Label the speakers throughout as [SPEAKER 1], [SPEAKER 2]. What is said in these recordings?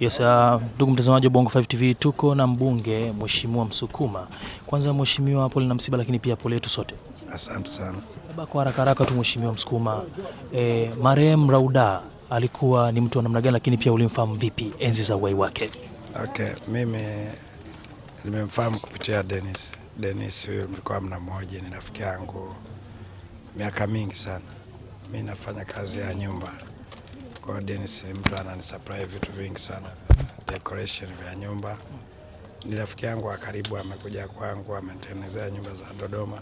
[SPEAKER 1] Yes, ndugu mtazamaji wa Bongo 5 TV, tuko na mbunge Mheshimiwa Msukuma. Kwanza mheshimiwa, pole na msiba, lakini pia pole yetu sote.
[SPEAKER 2] Asante sana.
[SPEAKER 1] Baba, kwa haraka tu Mheshimiwa Msukuma, marehemu Rauda alikuwa ni mtu wa namna gani, lakini pia ulimfahamu vipi enzi za uhai wake?
[SPEAKER 2] Okay, mimi nimemfahamu kupitia Dennis. Dennis huyo mlikuwa mnamoja, ni rafiki yangu miaka mingi sana. Mimi nafanya kazi ya nyumba. Kwa Dennis ni mtu ananisupply vitu vingi sana, decoration vya nyumba. Ni rafiki yangu wa karibu, amekuja kwangu, amenitengenezea nyumba za Dodoma.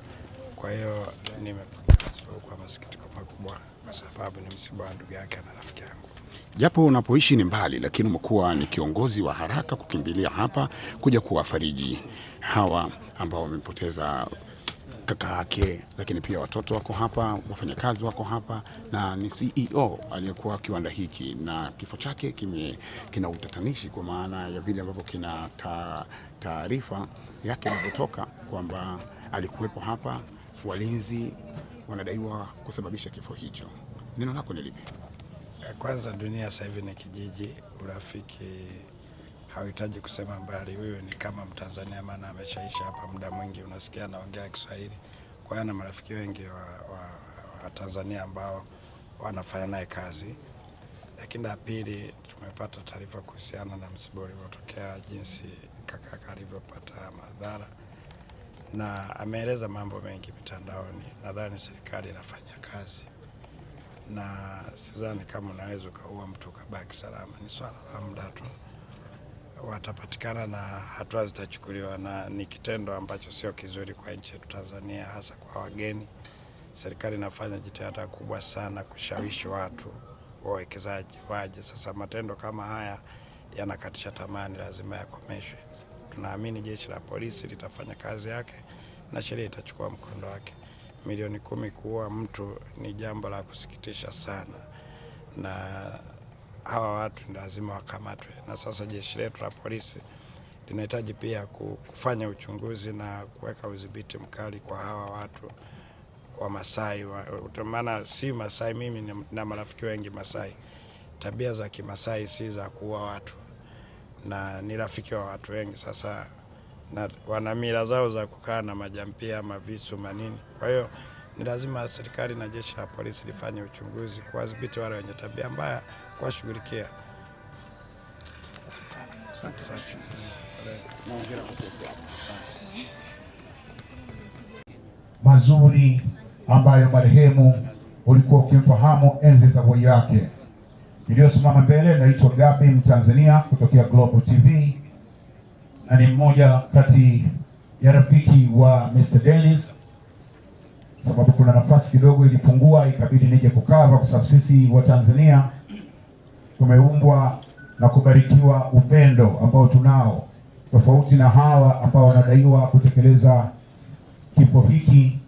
[SPEAKER 2] Kwa hiyo nimepokea msiba kwa masikitiko makubwa, kwa sababu ni msiba wa ndugu yake na rafiki yangu.
[SPEAKER 3] Japo unapoishi ni mbali, lakini umekuwa ni kiongozi wa haraka kukimbilia hapa kuja kuwafariji hawa ambao wamepoteza kaka yake, lakini pia watoto wako hapa, wafanyakazi wako hapa, na ni CEO aliyekuwa kiwanda hiki, na kifo chake kina utatanishi kwa maana ya vile ambavyo kina taarifa yake inapotoka kwamba alikuwepo hapa, walinzi wanadaiwa kusababisha kifo hicho. Neno lako ni lipi?
[SPEAKER 2] Kwanza, dunia sasa hivi ni kijiji, urafiki hauhitaji kusema mbali. Huyo ni kama Mtanzania, maana ameshaishi hapa muda mwingi, unasikia anaongea Kiswahili. Kwa hiyo na marafiki wengi wa Tanzania ambao wanafanya naye kazi. Lakini la pili, tumepata taarifa kuhusiana na msiba uliotokea, jinsi kaka alivyopata madhara, na ameeleza mambo mengi mitandaoni. Nadhani serikali inafanya kazi, na sidhani kama unaweza ukaua mtu ukabaki salama. Ni swala la muda tu, watapatikana na hatua zitachukuliwa, na ni kitendo ambacho sio kizuri kwa nchi yetu Tanzania, hasa kwa wageni. Serikali inafanya jitihada kubwa sana kushawishi watu wawekezaji waje. Sasa matendo kama haya yanakatisha tamani, lazima yakomeshwe. Tunaamini jeshi la polisi litafanya kazi yake na sheria itachukua mkondo wake. Milioni 10 kuua mtu ni jambo la kusikitisha sana, na hawa watu ni lazima wakamatwe. Na sasa jeshi letu la polisi linahitaji pia kufanya uchunguzi na kuweka udhibiti mkali kwa hawa watu wa Masai. Maana si Masai, mimi na marafiki wengi Masai. Tabia za Kimasai si za kuua watu, na ni rafiki wa watu wengi. Sasa na wana mila zao za kukaa na majampia ama visu manini. Kwa hiyo ni lazima serikali na jeshi la polisi lifanye uchunguzi, kuwadhibiti wale wenye tabia mbaya, kuwashughulikia.
[SPEAKER 4] Mazuri ambayo marehemu ulikuwa ukimfahamu enzi za uhai wake. Niliyosimama mbele naitwa Gabi, Mtanzania kutokea Global TV, na ni mmoja kati ya rafiki wa Mr. Dennis. Sababu kuna nafasi kidogo ilipungua, ikabidi nije kukava, kwa sababu sisi wa Tanzania tumeumbwa na kubarikiwa upendo ambao tunao, tofauti na hawa ambao wanadaiwa kutekeleza kifo hiki,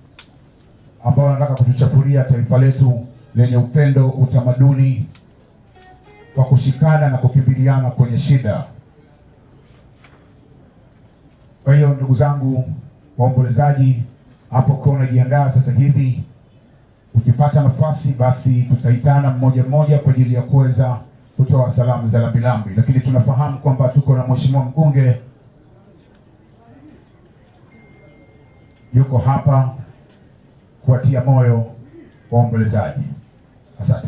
[SPEAKER 4] ambao wanataka kutuchafulia taifa letu lenye upendo, utamaduni wa kushikana na kukimbiliana kwenye shida. Kwa hiyo ndugu zangu waombolezaji, hapo kwa unajiandaa sasa hivi, ukipata nafasi basi tutaitana mmoja mmoja kwa ajili ya kuweza kutoa salamu za lambilambi. Lakini tunafahamu kwamba tuko na mheshimiwa mbunge yuko hapa kuwatia moyo waombolezaji. Asante.